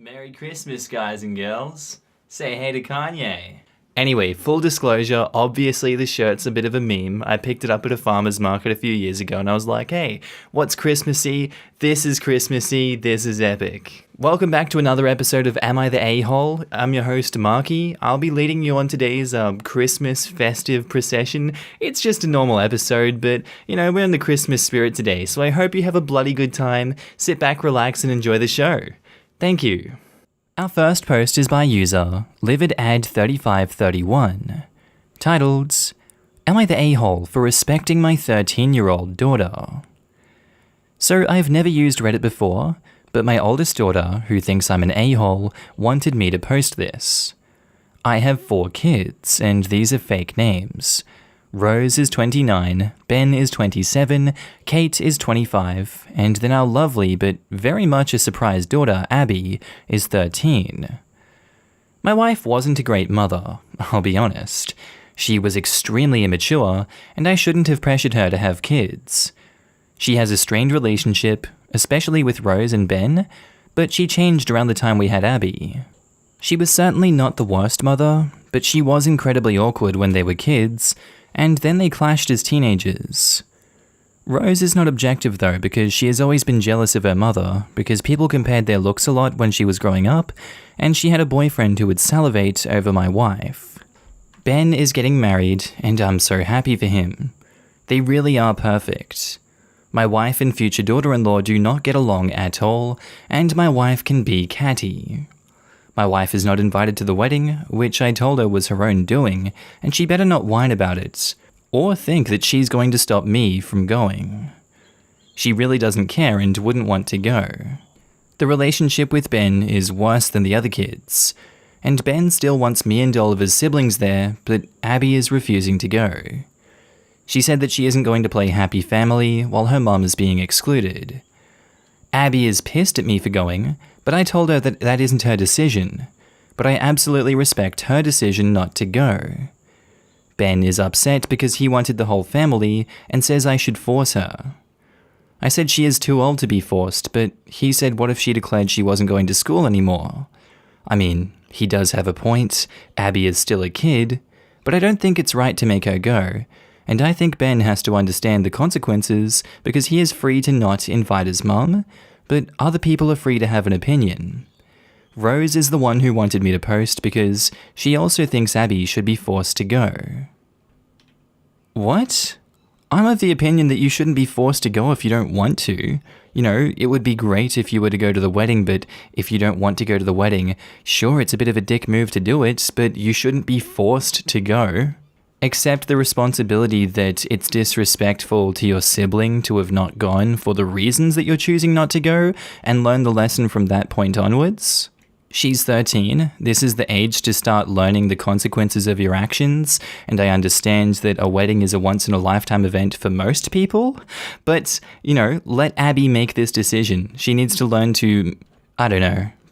Merry Christmas, guys and girls. Say hey to Kanye. Anyway, full disclosure, obviously the shirt's a bit of a meme. I picked it up at a farmer's market a few years ago and I was like, hey, what's Christmassy? This is Christmassy, this is epic. Welcome back to another episode of Am I the A-Hole? I'm your host, Markee. I'll be leading you on today's Christmas festive procession. It's just a normal episode, but, we're in the Christmas spirit today, so I hope you have a bloody good time. Sit back, relax, and enjoy the show. Thank you. Our first post is by user LividAd3531, titled, Am I the A-hole for respecting my 13-year-old daughter? So I've never used Reddit before, but my oldest daughter, who thinks I'm an a-hole, wanted me to post this. I have 4 kids, and these are fake names. Rose is 29, Ben is 27, Kate is 25, and then our lovely but very much a surprised daughter, Abby, is 13. My wife wasn't a great mother, I'll be honest. She was extremely immature, and I shouldn't have pressured her to have kids. She has a strained relationship, especially with Rose and Ben, but she changed around the time we had Abby. She was certainly not the worst mother, but she was incredibly awkward when they were kids, and then they clashed as teenagers. Rose is not objective though, because she has always been jealous of her mother, because people compared their looks a lot when she was growing up, and she had a boyfriend who would salivate over my wife. Ben is getting married, and I'm so happy for him. They really are perfect. My wife and future daughter-in-law do not get along at all, and my wife can be catty. My wife is not invited to the wedding, which I told her was her own doing, and she better not whine about it, or think that she's going to stop me from going. She really doesn't care and wouldn't want to go. The relationship with Ben is worse than the other kids, and Ben still wants me and all of his siblings there, but Abby is refusing to go. She said that she isn't going to play happy family while her mom is being excluded. Abby is pissed at me for going, but I told her that that isn't her decision, but I absolutely respect her decision not to go. Ben is upset because he wanted the whole family and says I should force her. I said she is too old to be forced, but he said what if she declared she wasn't going to school anymore? I mean, he does have a point, Abby is still a kid, but I don't think it's right to make her go, and I think Ben has to understand the consequences because he is free to not invite his mum, but other people are free to have an opinion. Rose is the one who wanted me to post because she also thinks Abby should be forced to go. What? I'm of the opinion that you shouldn't be forced to go if you don't want to. It would be great if you were to go to the wedding, but if you don't want to go to the wedding, sure, it's a bit of a dick move to do it, but you shouldn't be forced to go. Accept the responsibility that it's disrespectful to your sibling to have not gone for the reasons that you're choosing not to go, and learn the lesson from that point onwards. She's 13, this is the age to start learning the consequences of your actions, and I understand that a wedding is a once-in-a-lifetime event for most people, but, let Abby make this decision. She needs to learn to,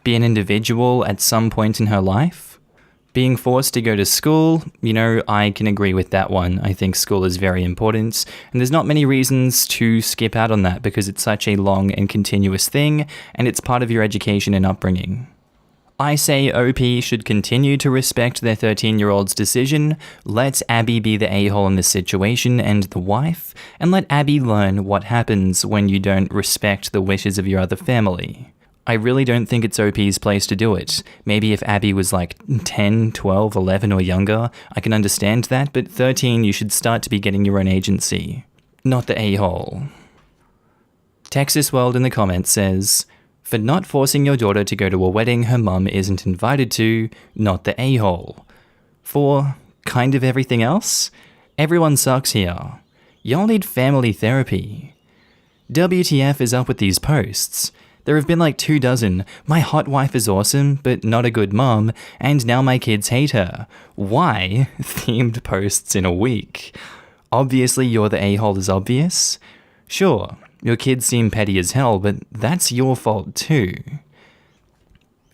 be an individual at some point in her life. Being forced to go to school, I can agree with that one. I think school is very important, and there's not many reasons to skip out on that because it's such a long and continuous thing, and it's part of your education and upbringing. I say OP should continue to respect their 13-year-old's decision, let Abby be the a-hole in this situation and the wife, and let Abby learn what happens when you don't respect the wishes of your other family. I really don't think it's OP's place to do it. Maybe if Abby was like 10, 12, 11 or younger, I can understand that, but 13 you should start to be getting your own agency. Not the a-hole. Texas World in the comments says, for not forcing your daughter to go to a wedding her mum isn't invited to, not the a-hole. For kind of everything else? Everyone sucks here. Y'all need family therapy. WTF is up with these posts? There have been like 24, my hot wife is awesome, but not a good mom, and now my kids hate her. Why? Themed posts in a week. Obviously you're the a-hole is obvious. Sure, your kids seem petty as hell, but that's your fault too.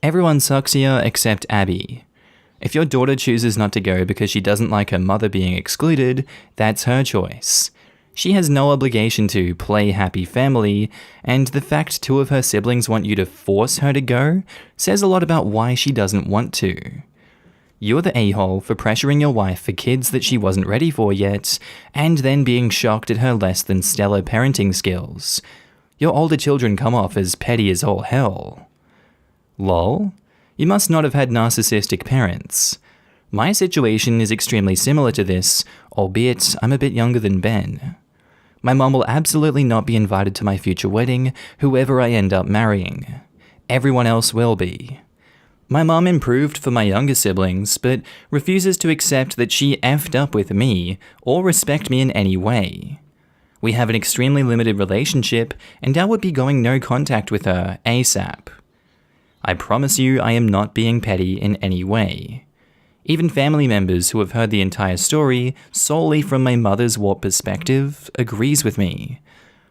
Everyone sucks here except Abby. If your daughter chooses not to go because she doesn't like her mother being excluded, that's her choice. She has no obligation to play happy family, and the fact two of her siblings want you to force her to go says a lot about why she doesn't want to. You're the a-hole for pressuring your wife for kids that she wasn't ready for yet, and then being shocked at her less than stellar parenting skills. Your older children come off as petty as all hell. Lol. You must not have had narcissistic parents. My situation is extremely similar to this, albeit I'm a bit younger than Ben. My mom will absolutely not be invited to my future wedding, whoever I end up marrying. Everyone else will be. My mom improved for my younger siblings, but refuses to accept that she effed up with me or respect me in any way. We have an extremely limited relationship, and I would be going no contact with her ASAP. I promise you I am not being petty in any way. Even family members who have heard the entire story solely from my mother's warped perspective agrees with me.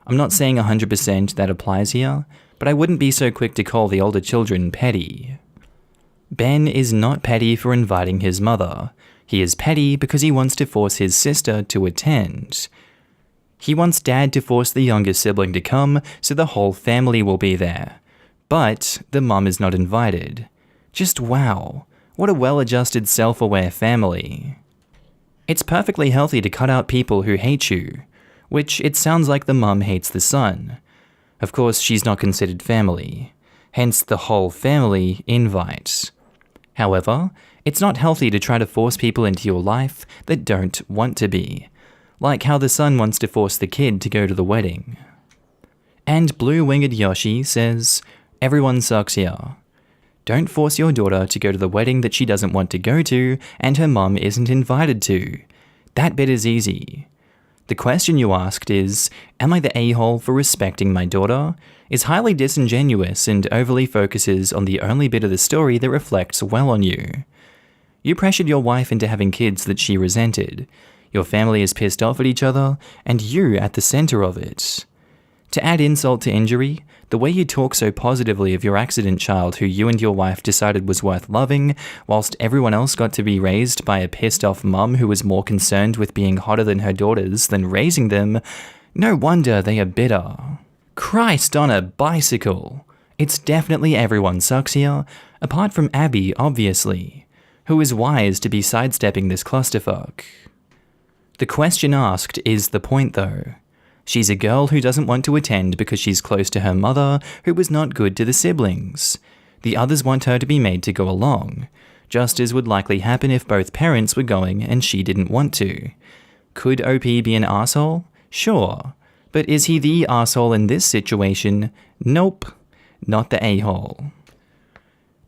I'm not saying 100% that applies here, but I wouldn't be so quick to call the older children petty. Ben is not petty for inviting his mother. He is petty because he wants to force his sister to attend. He wants Dad to force the younger sibling to come so the whole family will be there. But the mum is not invited. Just wow, what a well-adjusted, self-aware family. It's perfectly healthy to cut out people who hate you, which it sounds like the mum hates the son. Of course, she's not considered family, hence the whole family invite. However, it's not healthy to try to force people into your life that don't want to be, like how the son wants to force the kid to go to the wedding. And Blue-Winged Yoshi says, everyone sucks here. Don't force your daughter to go to the wedding that she doesn't want to go to and her mum isn't invited to. That bit is easy. The question you asked is, am I the a-hole for respecting my daughter? Is highly disingenuous and overly focuses on the only bit of the story that reflects well on you. You pressured your wife into having kids that she resented. Your family is pissed off at each other, and you at the center of it. To add insult to injury, the way you talk so positively of your accident child who you and your wife decided was worth loving, whilst everyone else got to be raised by a pissed off mum who was more concerned with being hotter than her daughters than raising them, no wonder they are bitter. Christ on a bicycle! It's definitely everyone sucks here, apart from Abby, obviously, who is wise to be sidestepping this clusterfuck. The question asked is the point though. She's a girl who doesn't want to attend because she's close to her mother, who was not good to the siblings. The others want her to be made to go along, just as would likely happen if both parents were going and she didn't want to. Could OP be an arsehole? Sure. But is he the arsehole in this situation? Nope. Not the a-hole.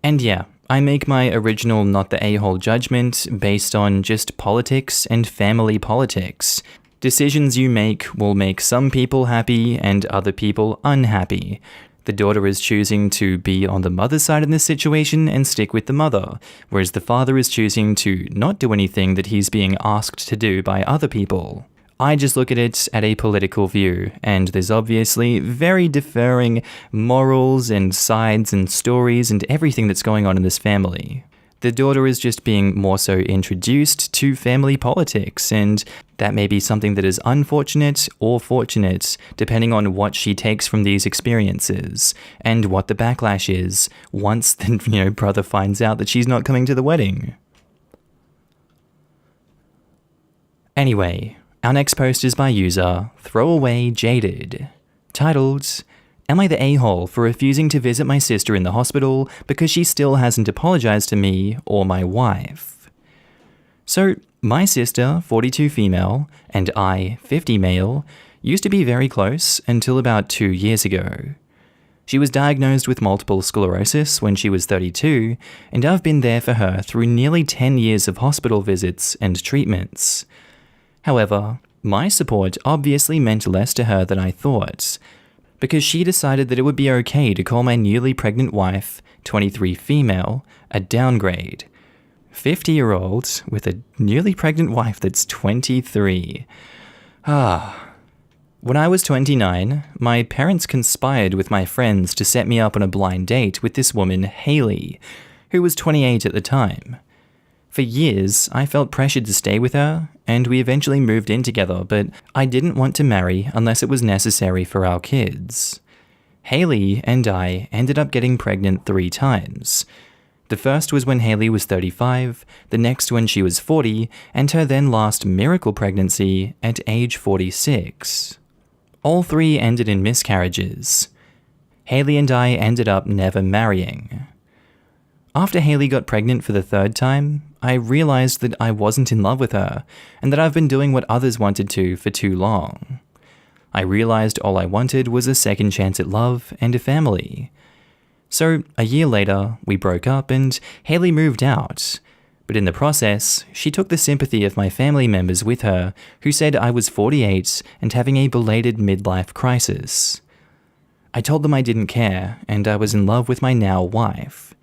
And yeah, I make my original not the a-hole judgment based on just politics and family politics. Decisions you make will make some people happy and other people unhappy. The daughter is choosing to be on the mother's side in this situation and stick with the mother, whereas the father is choosing to not do anything that he's being asked to do by other people. I just look at it at a political view, and there's obviously very differing morals and sides and stories and everything that's going on in this family. The daughter is just being more so introduced to family politics, and that may be something that is unfortunate or fortunate, depending on what she takes from these experiences, and what the backlash is once the brother finds out that she's not coming to the wedding. Anyway, our next post is by user Throwaway Jaded, titled, Am I the a-hole for refusing to visit my sister in the hospital because she still hasn't apologized to me or my wife? So, my sister, 42 female, and I, 50 male, used to be very close until about 2 years ago. She was diagnosed with multiple sclerosis when she was 32, and I've been there for her through nearly 10 years of hospital visits and treatments. However, my support obviously meant less to her than I thought, because she decided that it would be okay to call my newly pregnant wife, 23 female, a downgrade. 50-year-old with a newly pregnant wife that's 23. When I was 29, my parents conspired with my friends to set me up on a blind date with this woman, Haley, who was 28 at the time. For years, I felt pressured to stay with her, and we eventually moved in together, but I didn't want to marry unless it was necessary for our kids. Haley and I ended up getting pregnant 3 times. The first was when Haley was 35, the next when she was 40, and her then last miracle pregnancy at age 46. All 3 ended in miscarriages. Haley and I ended up never marrying. After Haley got pregnant for the 3rd time, I realized that I wasn't in love with her, and that I've been doing what others wanted to for too long. I realized all I wanted was a second chance at love and a family. So, a year later, we broke up and Haley moved out. But in the process, she took the sympathy of my family members with her, who said I was 48 and having a belated midlife crisis. I told them I didn't care, and I was in love with my now wife.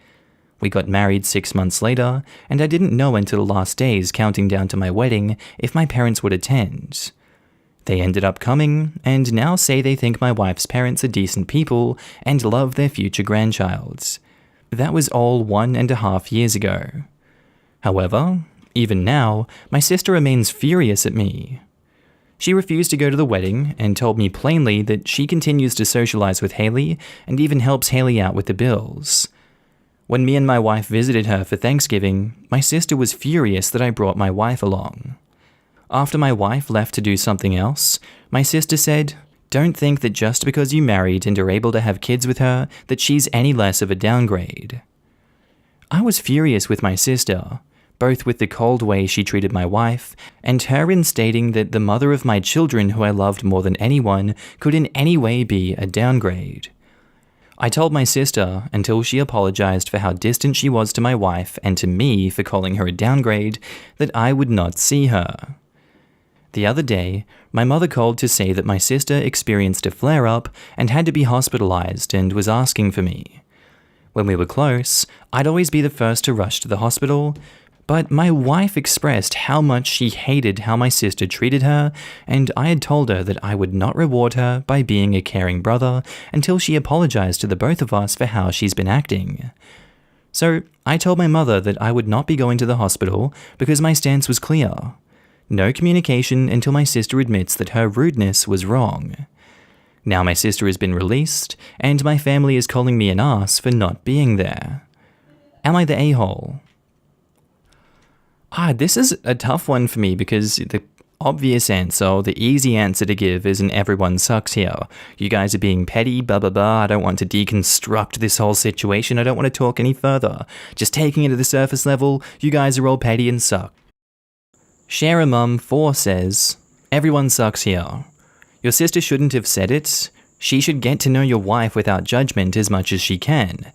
We got married 6 months later, and I didn't know until the last days counting down to my wedding if my parents would attend. They ended up coming, and now say they think my wife's parents are decent people and love their future grandchild. That was all 1.5 years ago. However, even now, my sister remains furious at me. She refused to go to the wedding and told me plainly that she continues to socialize with Haley and even helps Haley out with the bills. When me and my wife visited her for Thanksgiving, my sister was furious that I brought my wife along. After my wife left to do something else, my sister said, "Don't think that just because you married and are able to have kids with her, that she's any less of a downgrade." I was furious with my sister, both with the cold way she treated my wife, and her in stating that the mother of my children who I loved more than anyone could in any way be a downgrade. I told my sister, until she apologized for how distant she was to my wife and to me for calling her a downgrade, that I would not see her. The other day, my mother called to say that my sister experienced a flare-up and had to be hospitalized and was asking for me. When we were close, I'd always be the first to rush to the hospital, but my wife expressed how much she hated how my sister treated her, and I had told her that I would not reward her by being a caring brother until she apologized to the both of us for how she's been acting. So I told my mother that I would not be going to the hospital because my stance was clear. No communication until my sister admits that her rudeness was wrong. Now my sister has been released, and my family is calling me an ass for not being there. Am I the a-hole? This is a tough one for me because the obvious answer, the easy answer to give is an everyone sucks here. You guys are being petty, blah blah blah, I don't want to deconstruct this whole situation, I don't want to talk any further. Just taking it to the surface level, you guys are all petty and suck. ShareAmum4 says, "Everyone sucks here. Your sister shouldn't have said it. She should get to know your wife without judgment as much as she can.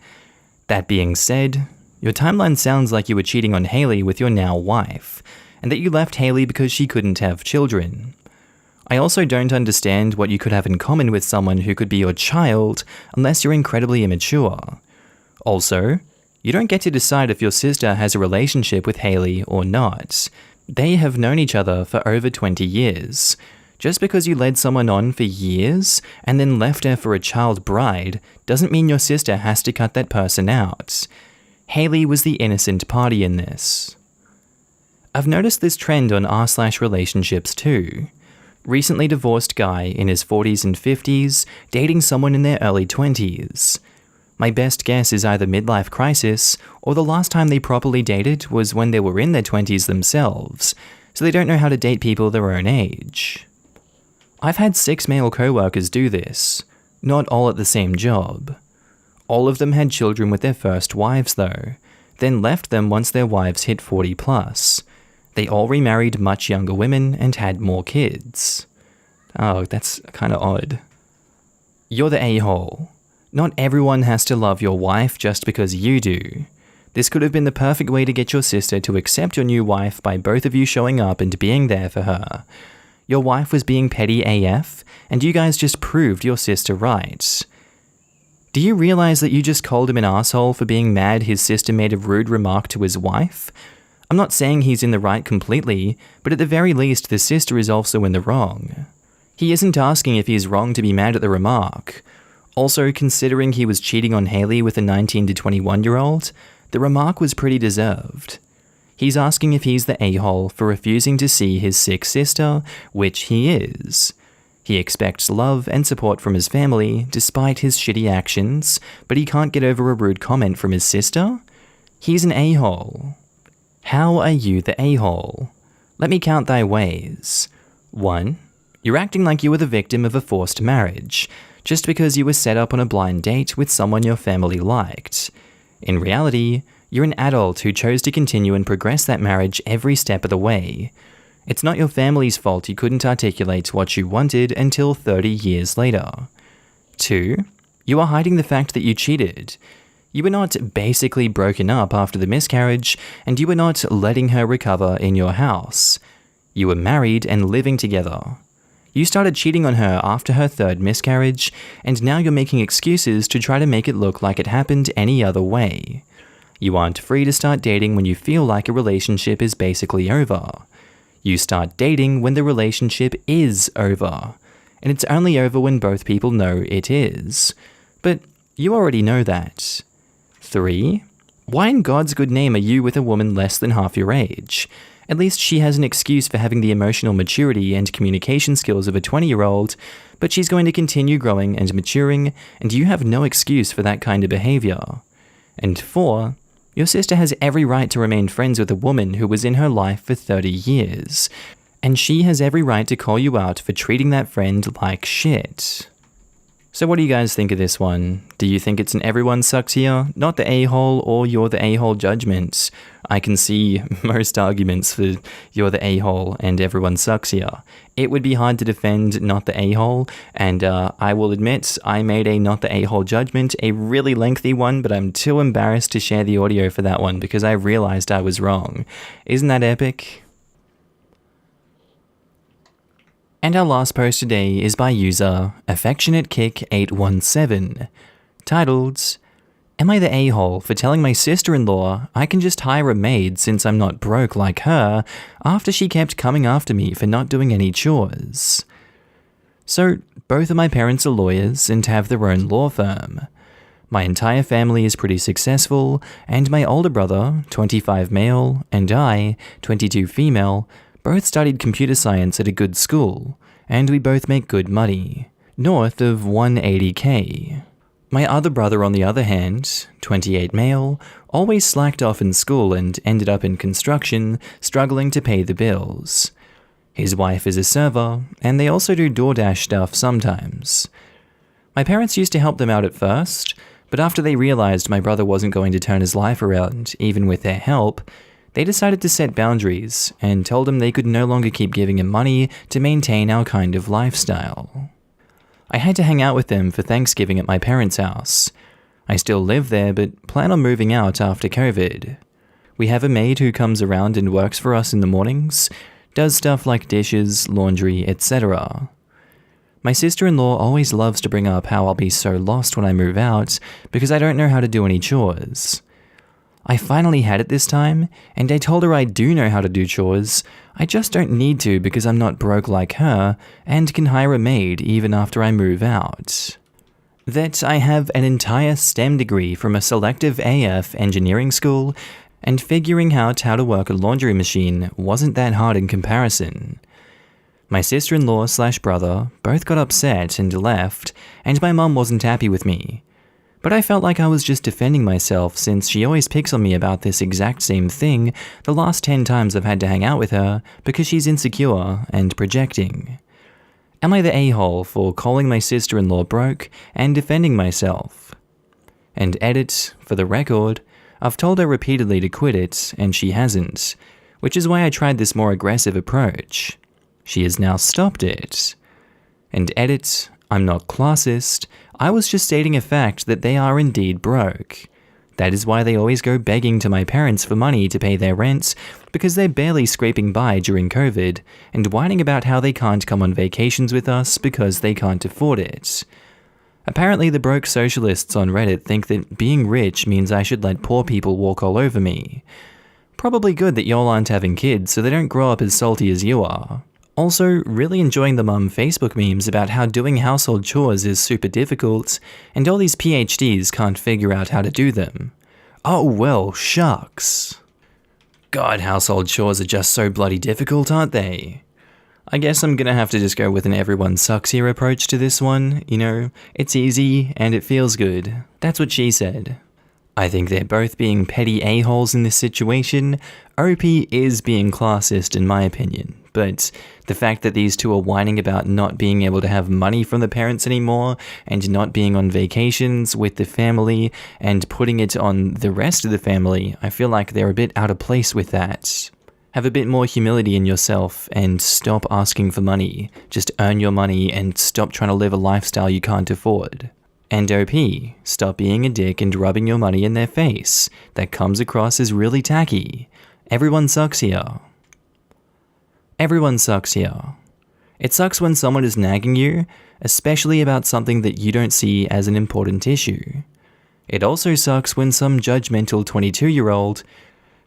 That being said, your timeline sounds like you were cheating on Haley with your now wife, and that you left Haley because she couldn't have children. I also don't understand what you could have in common with someone who could be your child unless you're incredibly immature. Also, you don't get to decide if your sister has a relationship with Haley or not. They have known each other for over 20 years. Just because you led someone on for years and then left her for a child bride doesn't mean your sister has to cut that person out. Haley was the innocent party in this." I've noticed this trend on r/relationships too. Recently divorced guy in his 40s and 50s dating someone in their early 20s. My best guess is either midlife crisis, or the last time they properly dated was when they were in their 20s themselves, so they don't know how to date people their own age. I've had 6 male co-workers do this, not all at the same job. All of them had children with their first wives though, then left them once their wives hit 40 plus. They all remarried much younger women and had more kids. Oh, that's kinda odd. You're the a-hole. Not everyone has to love your wife just because you do. This could have been the perfect way to get your sister to accept your new wife by both of you showing up and being there for her. Your wife was being petty AF, and you guys just proved your sister right. Do you realize that you just called him an asshole for being mad his sister made a rude remark to his wife? I'm not saying he's in the right completely, but at the very least the sister is also in the wrong. He isn't asking if he is wrong to be mad at the remark. Also, considering he was cheating on Haley with a 19 to 21-year-old, the remark was pretty deserved. He's asking if he's the a-hole for refusing to see his sick sister, which he is. He expects love and support from his family, despite his shitty actions, but he can't get over a rude comment from his sister? He's an a-hole. How are you the a-hole? Let me count thy ways. 1. You're acting like you were the victim of a forced marriage, just because you were set up on a blind date with someone your family liked. In reality, you're an adult who chose to continue and progress that marriage every step of the way. It's not your family's fault you couldn't articulate what you wanted until 30 years later. 2. You are hiding the fact that you cheated. You were not basically broken up after the miscarriage, and you were not letting her recover in your house. You were married and living together. You started cheating on her after her 3rd miscarriage, and now you're making excuses to try to make it look like it happened any other way. You aren't free to start dating when you feel like a relationship is basically over. You start dating when the relationship is over, and it's only over when both people know it is. But you already know that. 3. Why in God's good name are you with a woman less than half your age? At least she has an excuse for having the emotional maturity and communication skills of a 20-year-old, but she's going to continue growing and maturing, and you have no excuse for that kind of behavior. And 4. Your sister has every right to remain friends with a woman who was in her life for 30 years, and she has every right to call you out for treating that friend like shit. So what do you guys think of this one? Do you think it's an everyone sucks here, not the a-hole, or you're the a-hole judgment? I can see most arguments for you're the a-hole and everyone sucks here. It would be hard to defend not the a-hole, and I will admit I made a not the a-hole judgment, a really lengthy one, but I'm too embarrassed to share the audio for that one because I realized I was wrong. Isn't that epic? And our last post today is by user AffectionateKick817, titled, Am I the a-hole for telling my sister-in-law I can just hire a maid since I'm not broke like her after she kept coming after me for not doing any chores? So, both of my parents are lawyers and have their own law firm. My entire family is pretty successful, and my older brother, 25 male, and I, 22 female, both studied computer science at a good school, and we both make good money, north of 180k. My other brother, on the other hand, 28 male, always slacked off in school and ended up in construction, struggling to pay the bills. His wife is a server, and they also do DoorDash stuff sometimes. My parents used to help them out at first, but after they realized my brother wasn't going to turn his life around, even with their help, they decided to set boundaries and told him they could no longer keep giving him money to maintain our kind of lifestyle. I had to hang out with them for Thanksgiving at my parents' house. I still live there, but plan on moving out after COVID. We have a maid who comes around and works for us in the mornings, does stuff like dishes, laundry, etc. My sister-in-law always loves to bring up how I'll be so lost when I move out because I don't know how to do any chores. I finally had it this time, and I told her I do know how to do chores, I just don't need to because I'm not broke like her, and can hire a maid even after I move out. That I have an entire STEM degree from a selective AF engineering school, and figuring out how to work a laundry machine wasn't that hard in comparison. My sister-in-law/brother both got upset and left, and my mum wasn't happy with me. But I felt like I was just defending myself since she always picks on me about this exact same thing the last 10 times I've had to hang out with her because she's insecure and projecting. Am I the a-hole for calling my sister-in-law broke and defending myself? And edit, for the record, I've told her repeatedly to quit it and she hasn't, which is why I tried this more aggressive approach. She has now stopped it. And edit, I'm not classist, I was just stating a fact that they are indeed broke. That is why they always go begging to my parents for money to pay their rent, because they're barely scraping by during COVID, and whining about how they can't come on vacations with us because they can't afford it. Apparently the broke socialists on Reddit think that being rich means I should let poor people walk all over me. Probably good that y'all aren't having kids so they don't grow up as salty as you are. Also, really enjoying the mum Facebook memes about how doing household chores is super difficult, and all these PhDs can't figure out how to do them. Oh well, shucks. God, household chores are just so bloody difficult, aren't they? I guess I'm gonna have to just go with an everyone sucks here approach to this one, it's easy and it feels good. That's what she said. I think they're both being petty a-holes in this situation. OP is being classist in my opinion, but the fact that these two are whining about not being able to have money from the parents anymore and not being on vacations with the family and putting it on the rest of the family, I feel like they're a bit out of place with that. Have a bit more humility in yourself and stop asking for money. Just earn your money and stop trying to live a lifestyle you can't afford. And OP, stop being a dick and rubbing your money in their face. That comes across as really tacky. Everyone sucks here. Everyone sucks here. It sucks when someone is nagging you, especially about something that you don't see as an important issue. It also sucks when some judgmental 22-year-old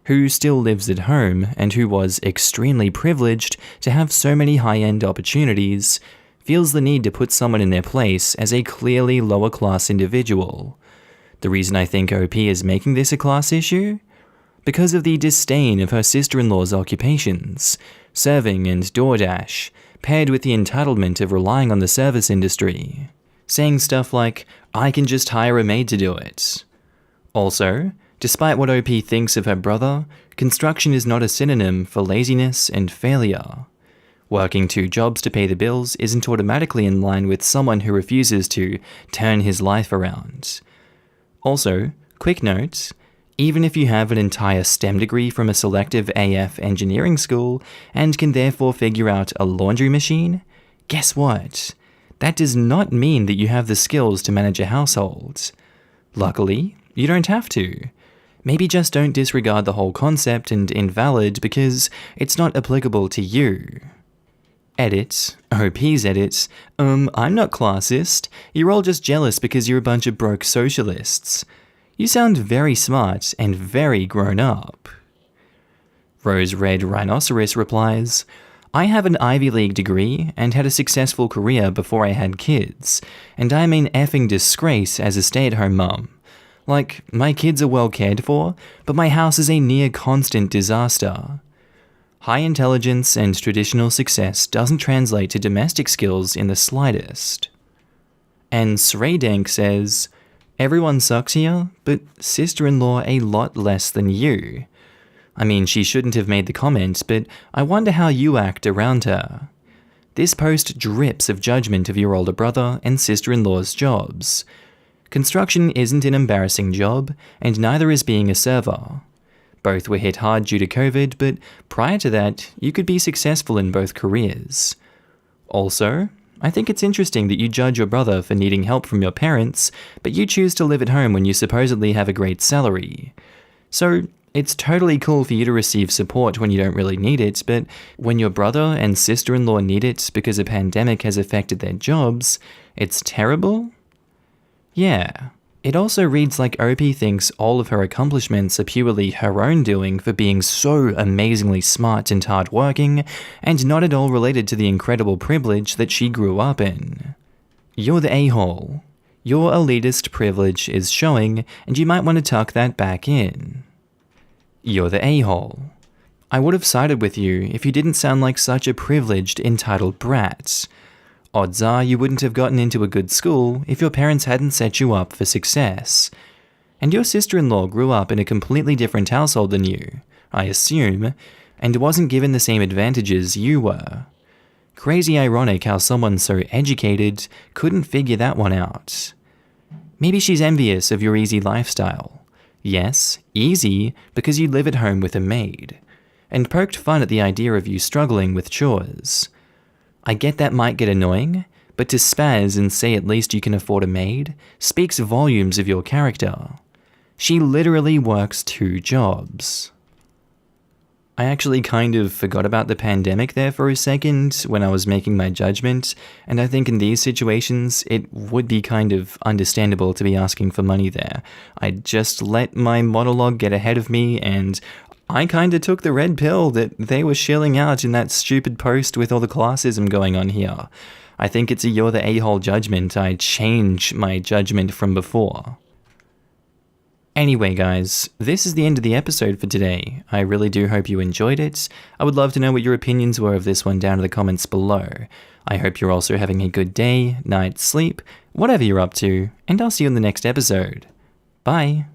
who still lives at home and who was extremely privileged to have so many high-end opportunities feels the need to put someone in their place as a clearly lower-class individual. The reason I think OP is making this a class issue? Because of the disdain of her sister-in-law's occupations, serving and DoorDash, paired with the entitlement of relying on the service industry. Saying stuff like, I can just hire a maid to do it. Also, despite what OP thinks of her brother, construction is not a synonym for laziness and failure. Working 2 jobs to pay the bills isn't automatically in line with someone who refuses to turn his life around. Also, quick note, even if you have an entire STEM degree from a selective AF engineering school and can therefore figure out a laundry machine, guess what? That does not mean that you have the skills to manage a household. Luckily, you don't have to. Maybe just don't disregard the whole concept and invalid because it's not applicable to you. Edit, OP's edit, I'm not classist, you're all just jealous because you're a bunch of broke socialists. You sound very smart and very grown up. Rose Red Rhinoceros replies, I have an Ivy League degree and had a successful career before I had kids, and I'm an effing disgrace as a stay-at-home mum. Like, my kids are well cared for, but my house is a near constant disaster. High intelligence and traditional success doesn't translate to domestic skills in the slightest. And Sreydank says, everyone sucks here, but sister-in-law a lot less than you. I mean, she shouldn't have made the comment, but I wonder how you act around her. This post drips of judgment of your older brother and sister-in-law's jobs. Construction isn't an embarrassing job, and neither is being a server. Both were hit hard due to COVID, but prior to that, you could be successful in both careers. Also, I think it's interesting that you judge your brother for needing help from your parents, but you choose to live at home when you supposedly have a great salary. So, it's totally cool for you to receive support when you don't really need it, but when your brother and sister-in-law need it because a pandemic has affected their jobs, it's terrible? Yeah. It also reads like OP thinks all of her accomplishments are purely her own doing for being so amazingly smart and hardworking, and not at all related to the incredible privilege that she grew up in. You're the a-hole. Your elitist privilege is showing, and you might want to tuck that back in. You're the a-hole. I would have sided with you if you didn't sound like such a privileged, entitled brat. Odds are you wouldn't have gotten into a good school if your parents hadn't set you up for success. And your sister-in-law grew up in a completely different household than you, I assume, and wasn't given the same advantages you were. Crazy ironic how someone so educated couldn't figure that one out. Maybe she's envious of your easy lifestyle. Yes, easy, because you live at home with a maid, and poked fun at the idea of you struggling with chores. I get that might get annoying, but to spaz and say at least you can afford a maid speaks volumes of your character. She literally works 2 jobs. I actually kind of forgot about the pandemic there for a second when I was making my judgment, and I think in these situations it would be kind of understandable to be asking for money there. I just let my monologue get ahead of me, and I kinda took the red pill that they were shilling out in that stupid post with all the classism going on here. I think it's a you're the a-hole judgment. I change my judgment from before. Anyway, guys, this is the end of the episode for today. I really do hope you enjoyed it. I would love to know what your opinions were of this one down in the comments below. I hope you're also having a good day, night, sleep, whatever you're up to, and I'll see you in the next episode. Bye.